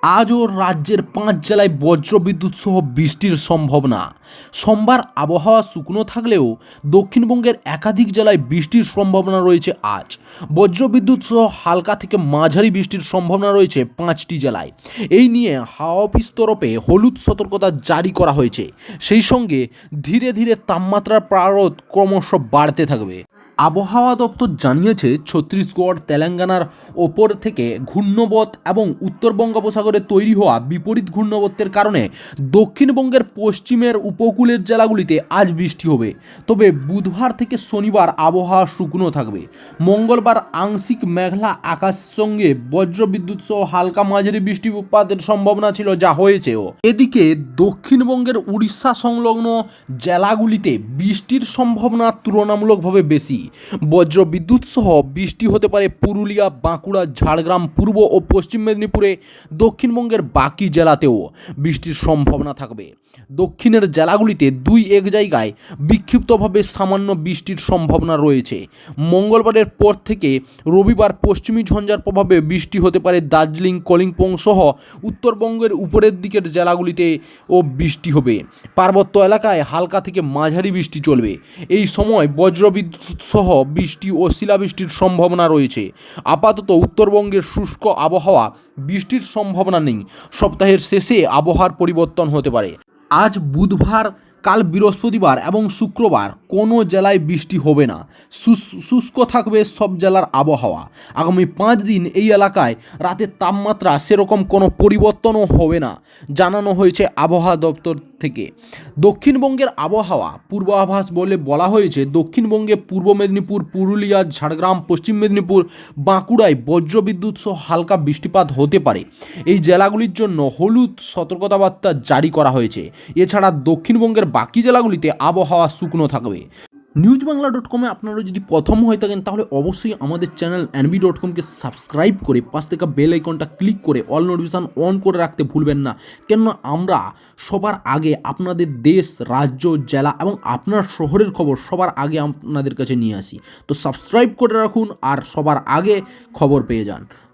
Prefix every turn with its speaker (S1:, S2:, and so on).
S1: আজও রাজ্যের 5 জেলায় বজ্রবিদ্যুৎ সহ বৃষ্টির সম্ভাবনা। সোমবার আবহাওয়া শুকনো থাকলেও দক্ষিণবঙ্গের একাধিক জেলায় বৃষ্টির সম্ভাবনা রয়েছে আজ। বজ্রবিদ্যুৎ সহ হালকা থেকে মাঝারি বৃষ্টির সম্ভাবনা রয়েছে 5টি জেলায়। এই নিয়ে হাওয়া অফিস তরফে হলুদ সতর্কতা জারি করা হয়েছে। সেই সঙ্গে ধীরে ধীরে তাপমাত্রার পারদ ক্রমশ বাড়তে থাকবে। আবহাওয়া দপ্তর জানিয়েছে ছত্তিশগড় তেলেঙ্গানার ওপর থেকে ঘূর্ণবৎ এবং উত্তর বঙ্গোপসাগরে তৈরি হওয়া বিপরীত ঘূর্ণবর্তের কারণে দক্ষিণবঙ্গের পশ্চিমের উপকূলের জেলাগুলিতে আজ বৃষ্টি হবে। তবে বুধবার থেকে শনিবার আবহাওয়া শুকনো থাকবে। মঙ্গলবার আংশিক মেঘলা আকাশের সঙ্গে বজ্রবিদ্যুৎ সহ হালকা মাঝারি বৃষ্টিপাতের সম্ভাবনা ছিল, যা হয়েছেও। এদিকে দক্ষিণবঙ্গের উড়িষ্যা সংলগ্ন জেলাগুলিতে বৃষ্টির সম্ভাবনা তুলনামূলকভাবে বেশি। বজ্রবিদ্যুৎ সহ বৃষ্টি হতে পারে পুরুলিয়া, বাঁকুড়া, ঝাড়গ্রাম, পূর্ব ও পশ্চিম মেদিনীপুরে। দক্ষিণবঙ্গের বাকি জেলাতেও বৃষ্টির সম্ভাবনা থাকবে। দক্ষিণের জেলাগুলিতে 2-1 জায়গায় বিক্ষিপ্তভাবে সামান্য বৃষ্টির সম্ভাবনা রয়েছে। মঙ্গলবারের পর থেকে রবিবার পশ্চিমী ঝঞ্ঝার প্রভাবে বৃষ্টি হতে পারে দার্জিলিং, কালিম্পং সহ উত্তরবঙ্গের উপরের দিকের জেলাগুলিতে ও বৃষ্টি হবে। পার্বত্য এলাকায় হালকা থেকে মাঝারি বৃষ্টি চলবে। এই সময় বজ্রবিদ্যুৎ সহ বৃষ্টি ও শিলাবৃষ্টির সম্ভাবনা রয়েছে। আপাতত উত্তরবঙ্গের শুষ্ক আবহাওয়া, বৃষ্টির সম্ভাবনা নেই। সপ্তাহের শেষে আবহাওয়ার পরিবর্তন হতে পারে। আজ বুধবার, কাল বৃহস্পতিবার এবং শুক্রবার কোনো জেলায় বৃষ্টি হবে না। শুষ্ক থাকবে সব জেলার আবহাওয়া। আগামী 5 দিন এই এলাকায় রাতের তাপমাত্রা সেরকম কোনো পরিবর্তনও হবে না, জানানো হয়েছে আবহাওয়া দপ্তর থেকে। দক্ষিণবঙ্গের আবহাওয়া পূর্বাভাস বলে বলা হয়েছে, দক্ষিণবঙ্গে পূর্ব মেদিনীপুর, পুরুলিয়া, ঝাড়গ্রাম, পশ্চিম মেদিনীপুর, বাঁকুড়ায় বজ্রবিদ্যুৎ সহ হালকা বৃষ্টিপাত হতে পারে। এই জেলাগুলির জন্য হলুদ সতর্কতাবার্তা জারি করা হয়েছে। এছাড়া দক্ষিণবঙ্গের বাকি জেলাগুলিতে আবহাওয়া শুকনো থাকবে। নিউজবাংলা.com-এ আপনারা যদি প্রথম হয়ে থাকেন তাহলে অবশ্যই আমাদের চ্যানেল NB.com-কে সাবস্ক্রাইব করে পাশ থেকে বেল আইকনটা ক্লিক করে অল নোটিফিকেশন অন করে রাখতে ভুলবেন না। কেননা আমরা সবার আগে আপনাদের দেশ, রাজ্য, জেলা এবং আপনার শহরের খবর সবার আগে আপনাদের কাছে নিয়ে আসি। তো সাবস্ক্রাইব করে রাখুন আর সবার আগে খবর পেয়ে যান।